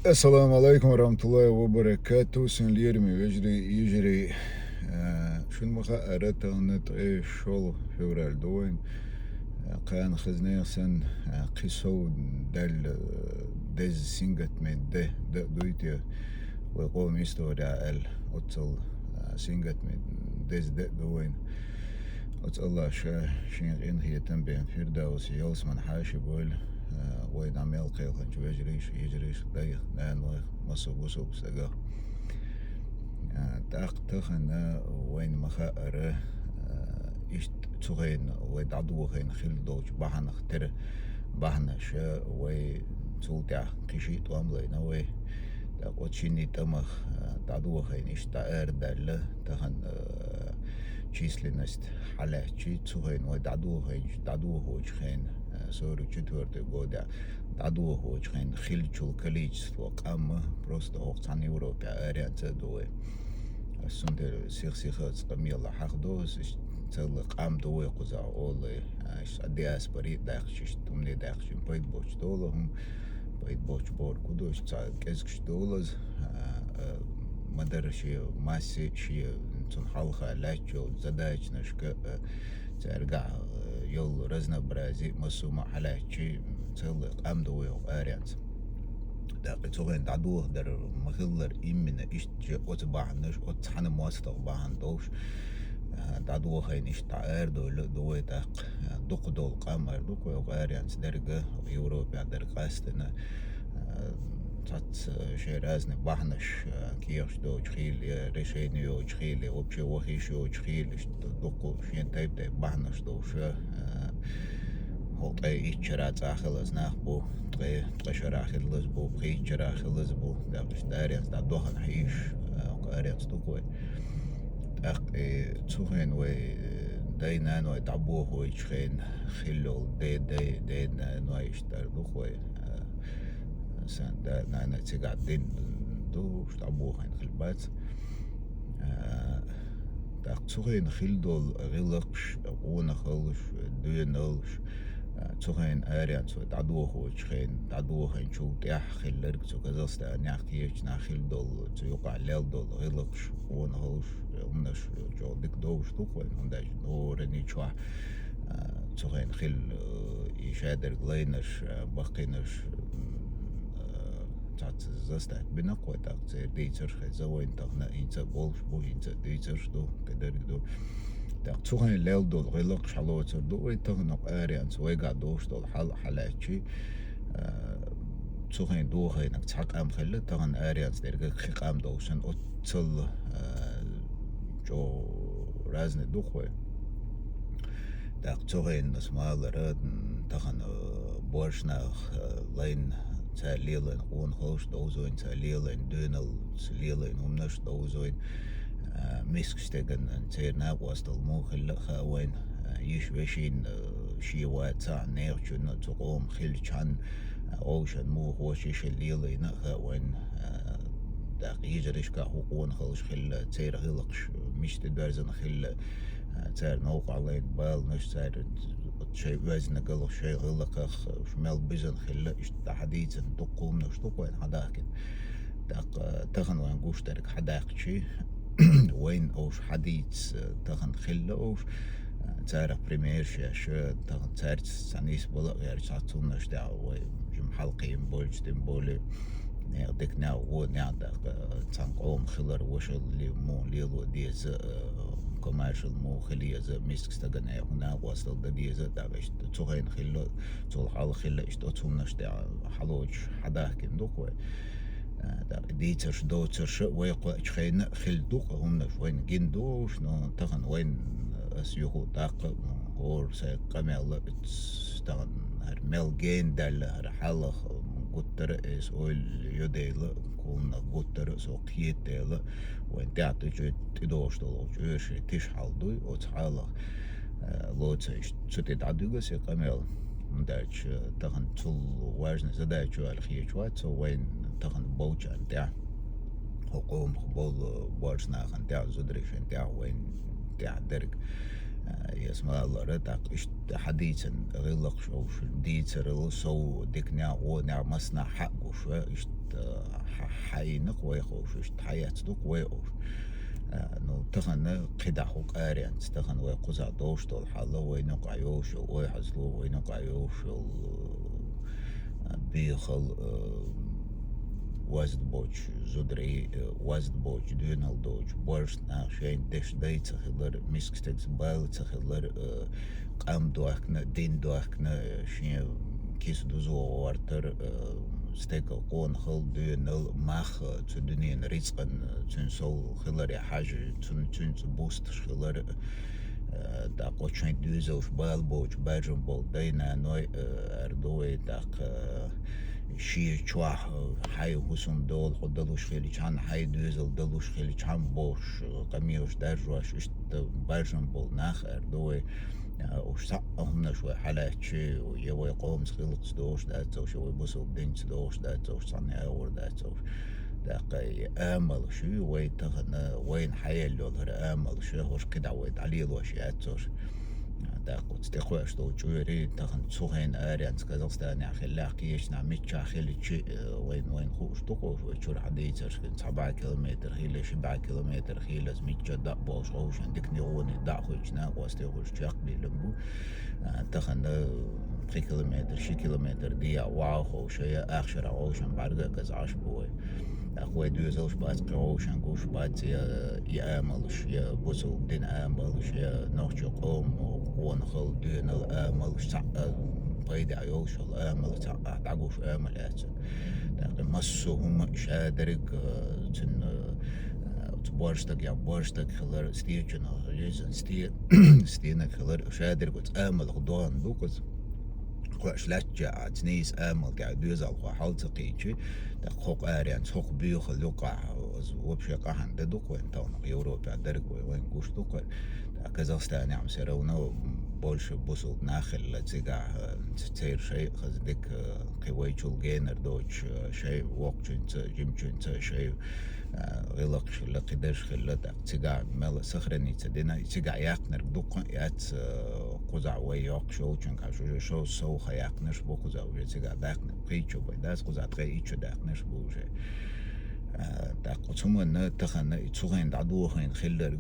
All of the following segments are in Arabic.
السلام عليكم ورحمة الله وبركاته. سن اليرمي يجري شو المخا أردت أن شغل فورال دوين كان خزني سن قصو دل دز سينجت من ده دويتي ويقوم يستوري ال أتصل سينجت من دز ده دوين أتصل الله شين إن هي تنبين فردوس يوس من حاشي بول وين عمل قيل خنجو يجريش دايخ نان ومصو بوسو بسدقا تاق تخنا وين مخاقرة إشت تغين ويدعدو خين خيل دوش بحنا اختر بحنا شا وي تولتع قشيت واملينا وي تاق وتشيني تمخ دعدو خين إشت تاقر دالة تخن چیسلینست حالا چی تغين ويدعدو هوش خين سوري четвертый года дадуо хочин хилчул количество кам просто оксан Европе арианца дуэ сундер сихсихац камила хахдос цел кам дуэ куза олы диаспори дахшиш тумне дахшим пайд боч долом пайд боч бор кудош ца кезгш долаз مدرشي ماسي شي تون حلقة لاتشو زداج نشكا ترجع يول رزنا برازي مسوما حلاتشي تلق أمدو يو أريانس داقي توغين دعدوه در مخلر إمنا إشتجي أتباعنش أتحنا مواسطة باعن دوش دعدوه خين إشتعار دوي داق دوق دول قامر دوق يو أريانس درجة يوروبيا درقاستنا تات شيرازني بحنش كيوش دو تخيل ريشينيو تخيل وبشي وخيشو تخيل دوكو شين تايب بحنش دوش هو طي إيشرات آخلز ناخبو طي شراخلز بو بخي شراخلز بو داقش داريانس دا دوخن حيش قاريانس دوكوي داق تسوخين وي داينان وي تعبوه وي تخين خيلو دي نوي يشتر دوكوي سان دا نانا تيقعدين دوش تعبوخين خلبات داق تسوخين خيل دول غلقش قونا خلش دوينولش تسوخين آريان سو تعدوخو تشخين تعدوخين شو تيح خيلرك سو كزاستا نيح كيش نا خيل دول تيوقع ليل دول غلقش قونا خلش امنش جو ديك دوش توقوين هنداج نورني تشوح تسوخين خيل يشادر غلينش بقينش تات زستات بنقوة تاق ديتر خزوين تاقنا إنسا بولش بو إنسا ديتر دو كدر دو تاق تسوخين ليل دول غلق شالوتر دو وي تاقنق آريان سويقع دوش دول حالاتشي تسوخين دو خينك تحق أم خلت تاقن آريان سدرقك خيق أم دوشن أتصل جو رازن دو خوي تاق تسوخين نسمال راد تاقن بورشناخ لين تاليلن قون خوش دوزوين تاليلن دونل تاليلن همنش دوزوين مسكستغن تيرنا واستل مو خلق خاوين يشوشين شيوات تاع نيرشن تقوم خلشان اوشن مو خوشيش الليلين خاوين داق يجرش كحقون خلش خل تير خلقش مش تدرزن خل تير نوق علين بال نش تير شيء وزن قلق شيء غلق شمال بيزن خلا إيش تحديث تقوم نشتوقين حداكن داق تخن وين قوش ترك حداك شيء وين أوش حديث تخن خلا أوش تعرف بريمير شيء تخن تعرف سنيس بلا غير ساتون نشتاع وجم حلقين بولج تنبولي ديك ناو وناو داق تنقوم خلر وش اللي مو ليلو ديز commercial مو خليه زي ميسك استغنى هنا واصل دديه زي داش تسوين خلو تول حال خلا اشتوتهم نشتع حلوج حداك ندوق دا ديتر دوتر ويقوا خين خل دوق هم وين جندوش نو تخن وين اسيو داق اور سي قمل استغن هر ملجين دل هر حلخ قطر اس اول يديل كون قطر سو قيتل وين تعطي تدوش دولوش ايش تيش حالدوي او تعالى لوتش تشتي عدوغا سي قمل مداش تخن تول واجن زداش الخيش وات وين تخن بوجا تاع حقوم بول بورسنا خن تاع زدريش تاع وين تاع درك يسمع الله ردك إشت حديثا غلق شوش ديتر الصو ديكنا ونع مصنع حق وش إشت حينق ويخوش إشت حياة دوك ويخوش نو تخن قدع حق آريان تخن ويقوزع دوش دول حالة وينقع يوش ويحزلو وينقع يوش بيخل وزد بوج زدري وزد بوج دونال دوج برش ناشين دش داي تخلر مسكتكس بايل تخلر قام دوحنا دين دوحنا شين كيس دوزو وارتر ستيكل قون خل دونال ماخ تدنين رزقن تنسول خلر حاجة تن بوست خلر دا قوشين دوزوش بايل بوج باجن بول دينا نوي اردوي داق شي چواه حي حسوم دول خدلوش خیلی چند حي دوزل دلوش خیلی چند بوش قمیوش درجوش اشت باجن بول ناخر دوي وش سقهم نشوي حلاچي ويوي قومس خلقس دوش داتوش وي بوسل دينس دوش داتوش صنع اور داتوش داقي امل شو وي تغن وين حيل هر امل شو هوش كدا وي تعليل وش ياتوش داقوت تخواش دو جوري تخن تسوهين اريانس كازاخستان يا خلاقيش نعمتشا خليتشي وين خوش تقوش ويشور حديتر 7 كيلومتر خيلة 7 كيلومتر خيلة زميتشا دا بوش خوش عندك نيوني دا خوش ناقوس تيخوش تشاقبي لمبو تخن 3 كيلومتر 6 كيلومتر دي واو خوش يا اخشر عوشن بارغا كازاش بوي أخوي دوزلش باز قروشن قوش باز يا آملش يا بوسل دين آملش يا نوش قوم ونخل دين الآملش تعال بيد عيوش الآمل تعال تعقوش آملات لكن مسو هم شادرك تن تبارشتك يا بارشتك خلر ستيجنا جيزن ستينا خلر شادرك وتآمل غضوان دوكز قاش لاتجا تنيس آمل قاعد دوزل وحال تقيتشي دقوق آريان سوق بيوخ لوقع وبشي قاحن دوق وين تاون يوروبا درق وين قوش دوق كازاخستان عم سيرونا بولش بوصل ناخل لتيقع تسير شيء خزدك قويتشول جينر دوش شيء وقتشن جيمشن شيء غلقش لقدرش خلتا تيقع مال سخرني تدينا تيقع ياقنر دوق يات قزع وياق شو چون شو سو خياقنش بو قزع وجه تيقع داقنر قيتشو بيداس قزع تقيتشو داقنش بوجه داق تسمون تخن تسوين دعدوهين خلر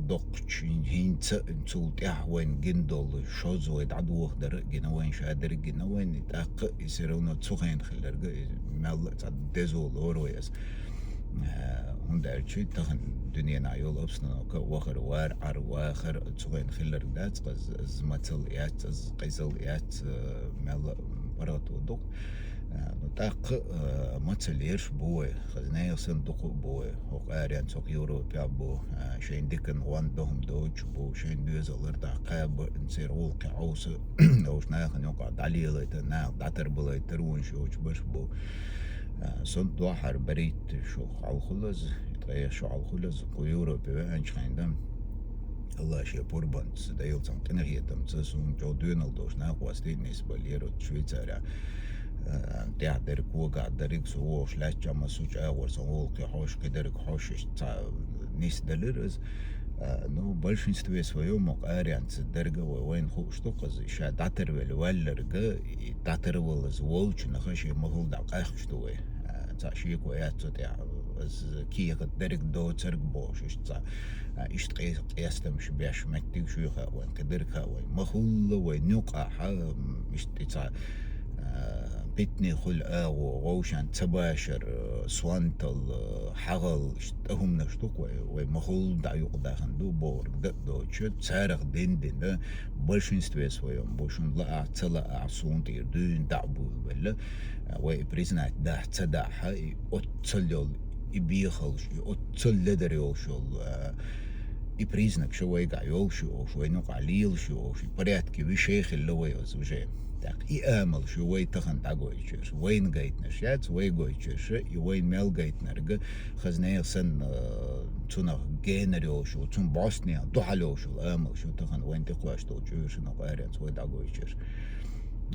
دق تشين هين تسولتيح وين جندول شوز ويدعدوه در جنوين شادر جنوين داق يصيرون تسوين خلر مال دزول اورويس هندرشي تخن دنيا نايول أبسنا وآخر وار وآخر تسوين خلر دات قز ماتل قز قيزل مال برات ودق نتاق ماتليرش بوي خزنايا صندوق بوي هوق آريان سوق يوروبيا بو شين ديكن وان دوهم دوج بو شين دوزلر داقاب نسير ولقي عوس اوش ناخن يوقع داليلة ناق داتر بلاي ترون شوش باش بو صند واحر بريت شو على خلص يتغير شو على خلص يوروبيا انش خاندم الله شيء بوربانس دايل تنقنا هي تمسسون جو دونال دوش ناق واستيد نسبة ليرو شويتساريا تاع درك وقع درك سووش لا جما سوج اور سوول حوش قدرك حوش نيس دلرز نو بالشين ستوي سويو مقاريان تدرجة وين خوش تقز شا داتر والولرجة داتر والز وولش نخشي مهول دقائق شتوي تاشيك ويات تاع از كي درك دو ترك بوش اشتا اشت قياس مش بيش مكتي شيخه وين قدرك وين مهول وين نقع مش تاع بيتني خل وغوشان تباشر سوانتل حغل اشتهم نشتوك ومخول دعيوق داخن دو بور دو تشت سارق دين ده بلشن ستويس ويوم بوشن لا تلا سون تير دين دعبو ولا وبريزنا ده تداح اتسلل يبيخل اتسل لدريول شو يبريزنك شو يقع يوشو شو ينقع ليل شو بريات كي بشيخ اللي ويوزوجين تاق آمل شو وي تخن تاقويتشير وين قايتنا شات وي قويتشير وين ميل قايتنا خزنايا سن تونه جينريو شو تون بوسنيا دوحلو شو آمل شو تخن وين تقواش دو جير شنو قاريانس وي تاقويتشير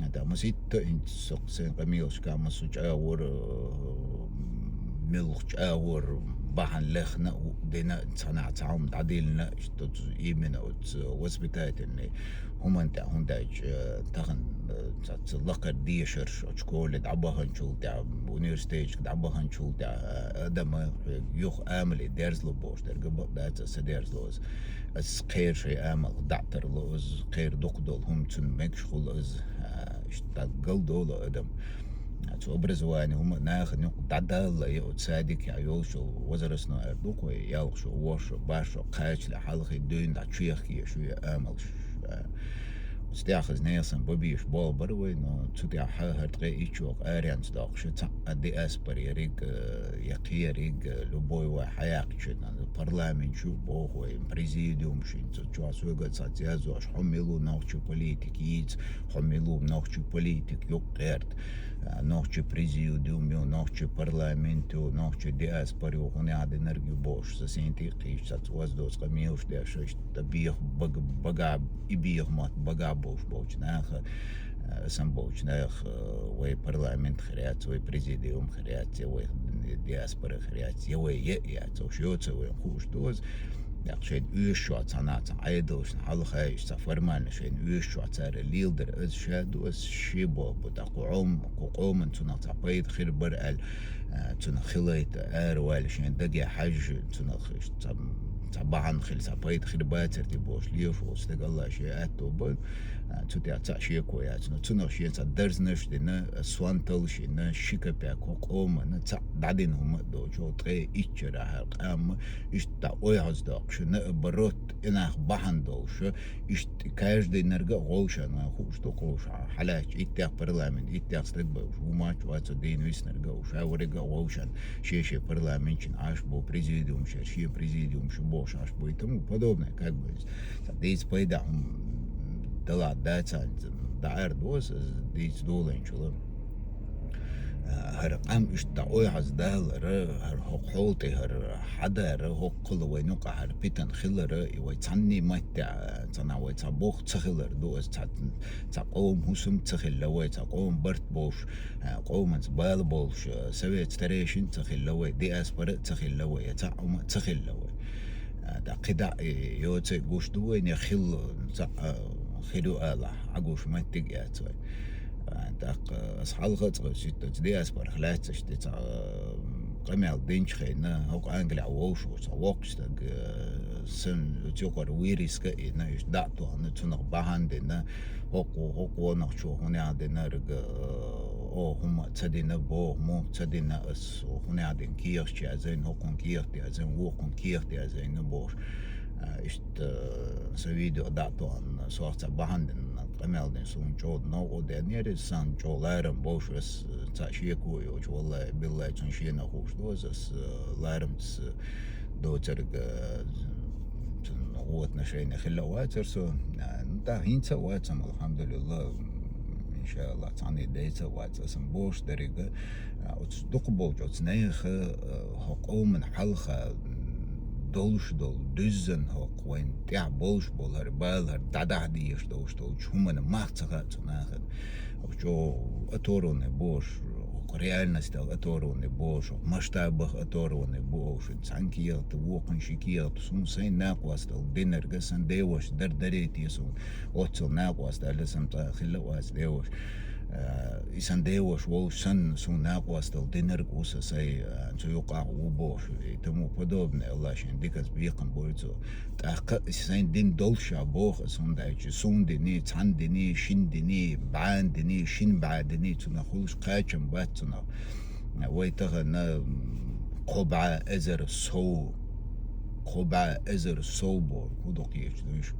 هذا مسيت انت سوق سين قميوش كامسو جاور ملخ أور بحن لخنا ودينا صنع تعاون تعديلنا اشتوت إيمنا وسبتات إني هم أنت هنداج تخن تلقى ديشر شكول دعبهن شو تاع universiteit دعبهن شو تاع أدم يخ آمل ديرز لبوش درجة دات سديرز لوز اس خير شيء آمل دعتر لوز خير دقدول هم تن مكشخل از اشتغل دول أدم تو أبرزواني هم ناخد نقطة تعدل يقعد صادق يا يوشو وزرسنا أردوكو يالشو وشو باشو قاش لحلقي دين دا تشيخي شو آمل استياخذ نيسن ببيش بول بروي نو تودع حاهر تغي إيشوق آريانس داق شو أدي أسبر يريق يقيريق لبوي وحياق شدنا البرلمان شو بوخوي بريزيديوم شين تشوا سوغت ساتيازو أش حملو نوخشو بوليتيك ييز حملو نوخشو بوليتيك يقيرت نوخشو بريزيديوم يو نوخشو برلامنتو نوخشو دي أسبر يوخوني عاد نرجو بوش سسينتي قيش ساتوازدوس قميوش داشوش تبيخ بقع إبيخ مات بقع بوش ناخ اسم بوش ناخ وي برلمان خريات وي بريزيديوم خريات وي دياسبرا خريات وي يأيات وشيوتس وي خوش دوز شين يشوع صناعة عيدوش حلقة سفرمان شين يشوع صار ليلدر از شادو از شيبو بدا قوم تنا تعبيد خير برقل تنا خليت أروال شين دقي حج تنا طبعا خل سبايد خير باتر تبوش ليوش واستق الله شيء أتوبل تودع تعشية كويات تنا شيء تدرزنش دنا سوانتل شيء شيكا بيكو قوم نتع بعدين هم دوجو تري إيشرا هالقام إشتا أويعز داقش نقبروت إناخ بحن دوش إشت كاجدي نرجع غوشا نخوش دوقوش حلاش إتاق برلمان إتاق استقبل وماش واتو دين ويس نرجع وشا ورجع غوشا شيء برلمان شن عاش بو بريزيديوم شيء بريزيديوم شبوش عاش بو يتمو подобное как бы здесь поедам دلع داتا دعار دوس ديس دولين شلون هر قام اشتاوي عزدال هر حولتي هر حدا هر قل وينوقع هر بيتن خلر ويتعني متع تنا ويتبوخ تخلر دوس تقوم هسم تخل ويتقوم برت بوش قوم تبال بوش سويت تريشن تخل وي دي اسبر تخل وي يتعوم تخل وي دا قدا يوتي قوش دوين يخل خلو آلا عقوش ما تقيات داق أصحاب خطر شتى دي أسبر خلات شتى قميل دينش خينا هوك أنجل عووش وصواقش تاق سن تيوكر ويريس كأينا يش دعتو هنا تنق بحان دينا هوك ونقشو هنا عدنا رق هم تدينا بو مو تدينا أس وهنا عدن كيرش تيازين هوكون كيرش تيازين ووكون كيرش تيازين بوش اشت سويدو دعتو عن صوت بحان قمال دين سون جود نو ودنير سان جولارم بوشس تاشيكو يوج والله بالله تنشينا خوش دوزس لارمس دوترق نقوت نشينا خلا واترسو دا هينتا واتم الحمد لله ان شاء الله تعني ديتا واتسم بوش دريقة وتصدق بوجو تنيخ حقوم من حلقة دولش دول دزن هوق وين تاع بولش بول هر بال هر دادا ديش دوش دوش هم ما تسقط ناخد وشو اتورون بوش реальность اتورون بوش масштабах اتورون بوش سانكيا توقن شيكيا سون سين ناقواس دينر قسن ديوش دردريتي سون اوتسل ناقواس دلسم خلواس ديوش إسان ديوش ووش سن سون ناقواس دينر قوسا سي انتو يقع وبوش تمو подобное الله شين ديكاس بيقن بويتو تاق إسان دين دولشا بوخ سون دايش سون ديني تان ديني شين ديني بعان ديني شين بعدني تنخلش قاچم باتنا ويتغنى قبعة أزر الصو قبعة أزر الصوبور ودوك يشدوشو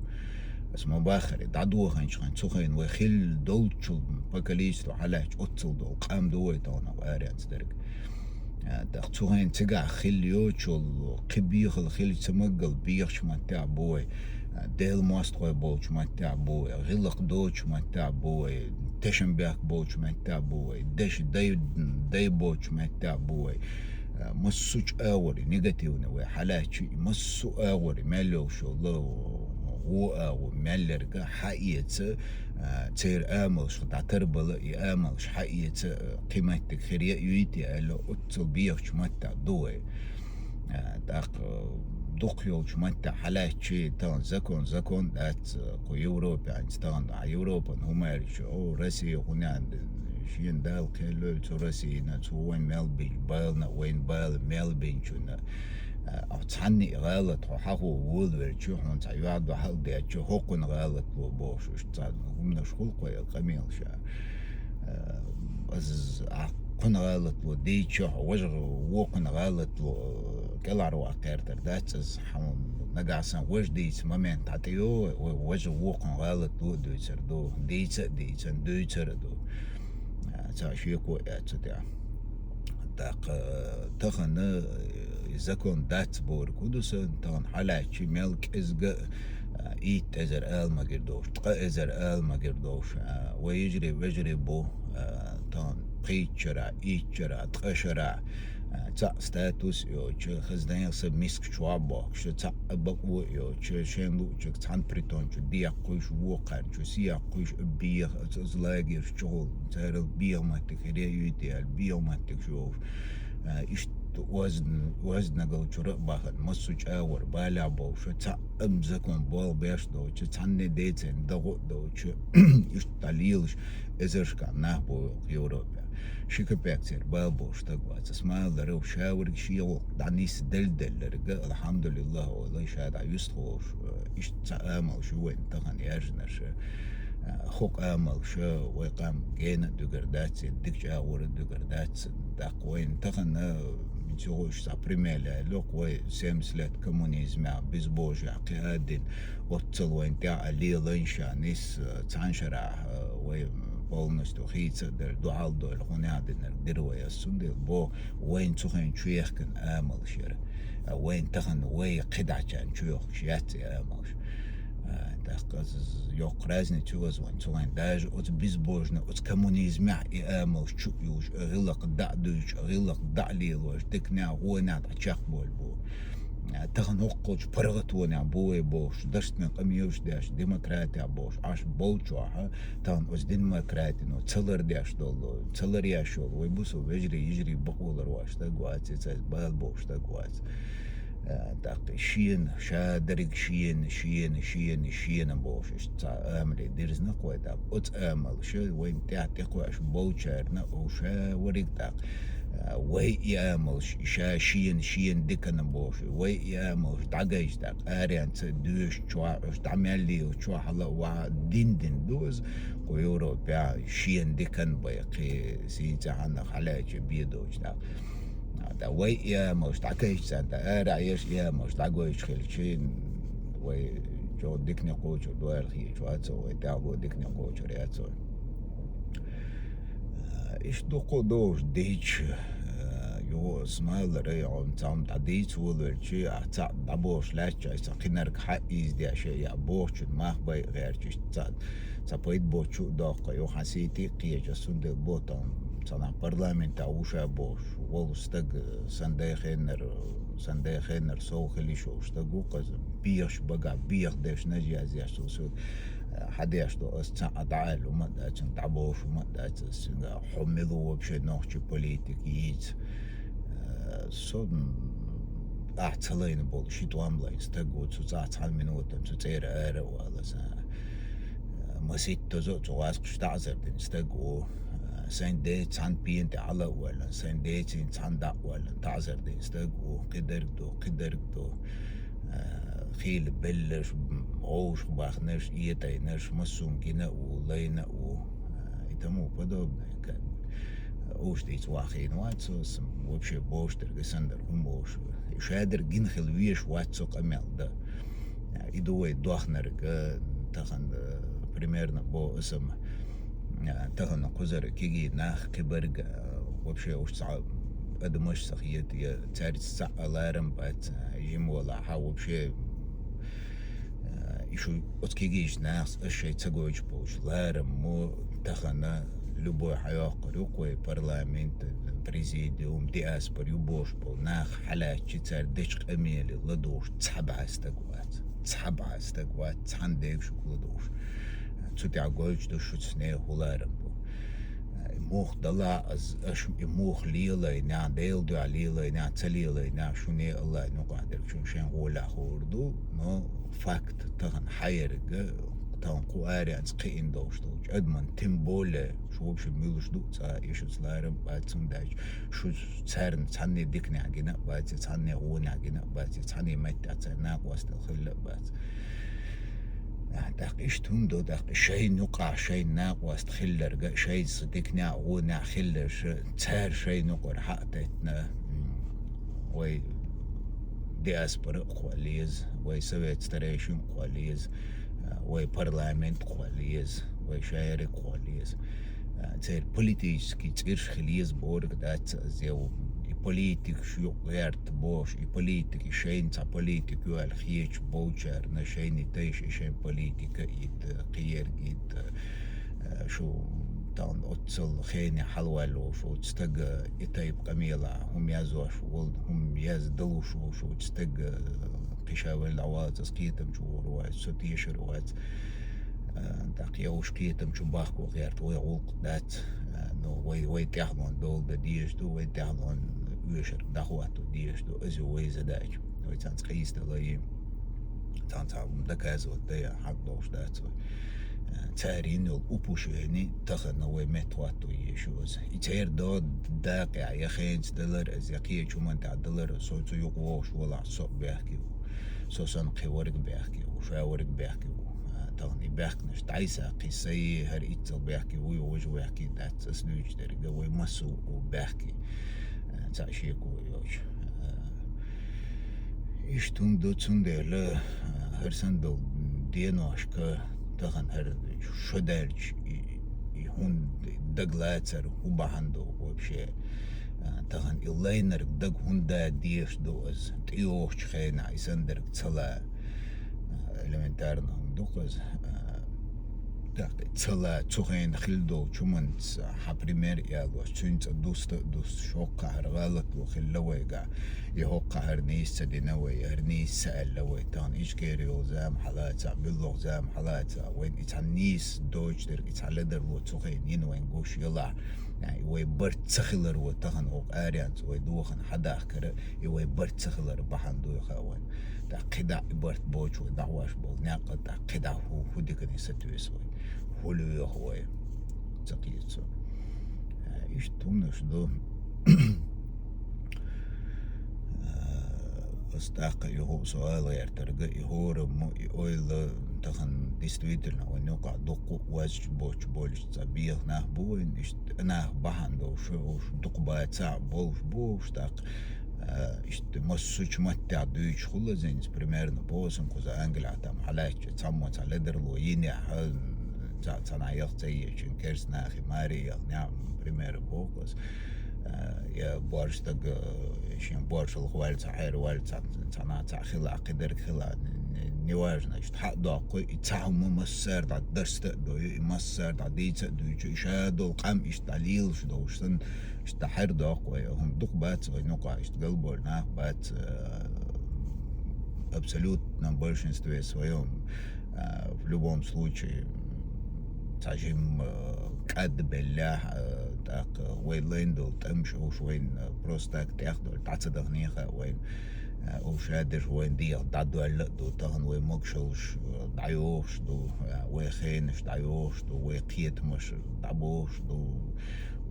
اسمه باخر دعدوه خنش خن سخين وخيل دولتشو بكاليس رو حلاش أتصل دو قام دوي تونا وآريان صدرك داق سخين تقع خيل يوتشو قبيخ الخيل تمقل بيخش متاع بوي ديل ماستقوي بوش متاع بوي غلق دوش متاع بوي تشن بيك بوش متاع بوي دش دي بوش متاع بوي مسوش آوري نيجاتيو نوي حلاش مسو آوري مالو شو الله وملرقة حقيقة تير آملش تعتربل يآملش حقيقة قيمتك خيرية يويتي ألو أتصل بيوش متى دوي داق دوقيوش متى حالات شي تان زكون دات قو يوروبا يعني تان يوروبا همارش أو رسي هنا شين دال كيلو ترسي نتو وين ملبين بالنا وين بال ملبين شنا تعني غلط وحقه وولر شو هون تعياد وحال ده شو هوكن غلط وبوش اشتاد هم نشغل قوي قميل شا از كن غلط ودي شو وجه وكن غلط كلار واقيرتر دات از حمون نقاسن وجه ديت ممن تعطيو وجه وكن غلط دويتر دو ديتن دويتر دو تعشي قوي اتدا داق تخن زكون دات بور كودسن تان حالات شي ملك ازق ايت ازر ال ما قردوش تقا ازر ال ما قردوش ويجري بو تان قيت شرع ايت شرع تقا شرع تا ستاتوس يو تش خزدان يصب ميسك شوابو شو تا بقو يو تش شندو تش تان بريتون تش ديا قوش وقر تش سيا قوش بيغ ازلاقير شغل تار البيغ ما تكريا يوتي البيغ ما تكشوف إيش وزن قل شرق باخد مسوج أور بالا بو شو تا أمزكون بول بيش دو شو تاني ديتين دغو دو شو إيش تاليلش إزرش كان نهبو يوروبا شيك بيكتير بالبوش تقوى تسمع لرو شاور شيو دانيس دلدل لرقا الحمد لله والله شاد عيستخوش إيش تأمل شو وين تغن يرجنش خوك آمل شو ويقام جينا دوغردات ديك جاور دوغردات داق وين تغن جوش تا بريميلا لوك وي سيمسلت كومونيزم بيزبوج قيادين وتصل وين تاع لي لينشا نيس تانشرع وي بولنستو خيتsa der dualdo el honadin dirwa yasundil bo وين تخن شيخكن آمل شير وين تخن وي قدعشان شيوخ شياتي آمل تاقز يقرازني تشوز وين تخن داج اوت بيزبوجنا اوت كومونيزم آمل شويوش غلق دعدوش غلق دعليلوش دكنا هو ناد عشاق بول بو تخن هقوش برغتوني بوي بوش دشتنا قميوش داش ديمقراطيا بوش عاش بولشوها تان اوز ديمقراطي نو تسلر داش دولو تسلر ياشول ويبوسو يجري بقولر واش تاقوات تساز بال بوش تاقوات تاق شين شادرق شين بوش تا املي ديرز نقوي تاق اوت امل شو وين تعطي قواش بولشارنا او شا وريق تاق وي يامل شين دكن بوش وي يامل دعجيش داق اريان تدوش شوا تعملي وشوا حلا وا دين دوز قيورو بيع شين دكن بيقي سيتا عنا حلاج بيدوش داق دا وي يامل دعجيش دا اريش يامل دعجيش خلشين وي جو دكني قوش دوال خي شواتو وي داغو دكني قوش رياتو إيش دوش ديتش يو سمال ريعون تام تعديت ولرشي أعتع دبوش لاتش ساقينرك حقيز دي أشياء يا بوش ما بي غير جش تبيت بوشو داقة يو حسيتي قيا جسون دي بوتام صنع برلمان تاوشا بوش والستق سندي خينر سو خليشو استقو قز بيش بقى بيخ ديش نجي ازيش سو حديش دو استع ادعال وما داتن تعبوش وما داتس حملوا بشي نوخشي بوليتيك ييت صن اعتلين بول شي تواملا استقو تزات على منوتن تزير ارا ولا مسيت تزو تواسق تعزر دين استقو سين دي تان بينت على ولا سين دي تان دا ولا تعزر دين استقو قدر دو خيل بلش اوش باخنش يتاينش مسون كنا ولينا يتمو подобное как اوش ديت واخين واتسوس вообще бош тергесандер бош шадер гинхел виш ватсо камел да идуэ дохнер тахан примерно бо اسم тахан قزر كيجي ناخ كبرج вообще اوش صعب ادمش سخيت يا تاريخ سالارم بات يمولا حاو вообще еще отскигиш нас اشي تسقوش بوش لارم مو تخنا любой حياق رقوي парламент بريزيديوم دياسبر يبوش بو ناخ حالات تار ديش قميل لدوش تسحب عستقوات تسحب عستك وتسحندك شكل دوش تسوتي عقولش دوش تسنيه هولارم موخ دلا از اش موخ ليلا نا ديل دو عليلا نا تليلا نا شوني الله نو قادر شون شين ولا خوردو نو فاكت تغن حيرق تغن قواري انس قين دوش دوش ادمن تيمبول شو بش ميلوش دو تا يشو سلارم بعد سنداج شو تسارن تعني ديكني عجينا بعد تعني غوني عجينا بعد تعني ميت اتنا قواست الخلق بعد داق اشتون دو داق شيء نقع شيء ناقوست خلر شيء صدقنا غونا خلر تار شيء نقر حقتنا وي دياسبرا قواليز وي سويت ستريشن قواليز وي برلامنت قواليز وي شاعر قواليز تير بوليتيسكي تيرش خليز بورك دات زيو politik شو غيرت بوش politik شين تا politik يو الخيج بوشر نشين تيش شين politik يد قير يد شو تان أتصل خيني حلوة شو تستق يتيب قميلة هم يزوش هم يزدلو شو تستق قشاوي العوات سقيتم شو روات ستيش روات داقيوش قيتم شو باخو غيرت ويغولق دات نو وي تيحلون دول دا ديش دو وي تيحلون ويشر داخواتو ديش دو ازو وي زداج وي تان تقيس دلاي تان تعبم دكازو دايا حق دوش داتو تارين الأوبوشيني تخن وي متواتو يشوز يتير دو داقع يخينس دلر از يقيا چومن تاع دلر سوتو يقوش ولا صوب بيحكيو سوسن قيورك بيحكيو شاورك بيحكيو تغني بيحكنش تعيسا قيسي هر إيتل بيحكي ويوجو يحكي دات اسلوج درقا ويمسو وبيحكي تعشيكو يوش إشتون دو تسندر لا هرسن دو دينو عشكا تغن هر شدالج يهون دقلاتر وبحندو وبشي تغن إلاينر دق هندا ديش دو از تيوش خينا عيسندرك تلا elementarno دوقز تلا تخين خلدو چومنت حبريمير يالو چونت دوست شوق هرغالت وخلويقا يهوق هرنيس دينوي هرنيس سألوي تان إيش كيريو زام حالاتا بلوغ زام حالاتا وين إتعنيس دوج در إتعلدر وتخين ينوين قوش يلا يعني وي برت تخلر وتخن هوق آريانت وي دوخن حداخ كرا وي برت تخلر بحان دو يخاوين دا قدا برت بوش ودعواش بول ناقا دا قدا هو ديكني ستويس وي هولو يخوي تقيتو إيش تومنش دو استاق يهو سؤال يرترق يهور مو يقول تخن действительно ونوقع دقو واج بوش بولش تبيه ناه بوين إيش ناه بحن دو شو دق بايتاع بوش تاق إيش مسوش متع دويش خلا زينز примерно بوسن كوزا أنجل там حلاش تسمو تلدر لو يني حل تانا يختي كيرس ناخي ماري نعم примерно بوكس يا بورش تق شين بورش الخوال تحير وال تانا تخلا قدر خلا نواجنا حق داقو يتعم مسار دا درس دو مسار دا ديت دو يشادو القام يشتعليل شدو شتن يشتحر داقو هم دوق بات نوقع يشتقلبور ناق بات абсолютно большинстве своем в любом случае تعجم قد بالله تاق وين ليندو تمشي وين بروستاك تاخدو تعتصدق نيخا وين وشادر وين دي دادو دو تغن وين مكشلش دعيوش دو وين خينش دعيوش دو وين قيت مش دعبوش دو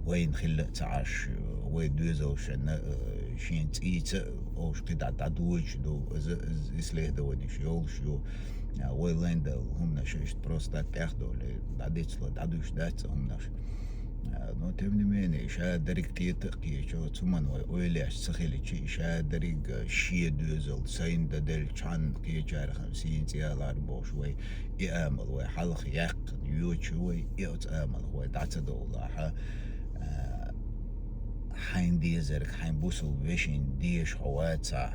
وين خلق تعاش وين دوزو شين تيت اوش قد دادوش دو اسليه دو ونش يولشو وين ليندو هم نشيشت بروستاك تاخدو داديتسلو دادوش دات هم نش но тем не менее шадарик тиетки чо цуман ойлаш сахиличи шадарик шиедүзел сайнда дел чан кичар 50 тиалар бош وي يامل وي حلق يق يوچوي يوت امل وي داتدولا حين ديزرك حين بوسل ويشين ديش حواتا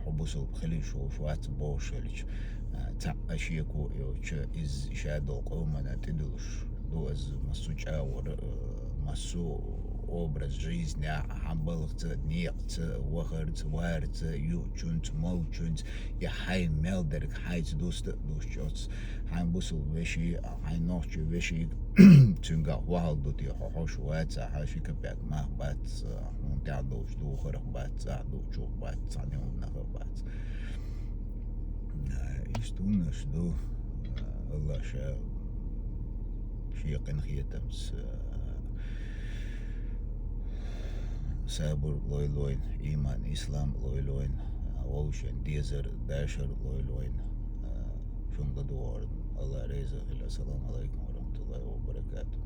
حبوسل بخليش وشوات بوشلش تا اشيكو يوچ از شادو قومنا تدلش دو از مسو چاور مسو образ жизни, хамбалхца, неқца, вахарц, варца, ючунц, молчунц, я хай мелдерк, хайц дуста, душчоц, хайн бусл веши, хайн нохчу веши, цунга вахалдут, я хохош ваца, хашика бяк мах бац, унтядош, духарах бац, дучух бац, анюннаха бац. Истунаш ду, الله شاء شيقن خيتمس سابر لوين إيمان إسلام لوين ووشن ديزر داشر لوين شون دوار الله رزق السلام عليكم ورحمة الله وبركاته.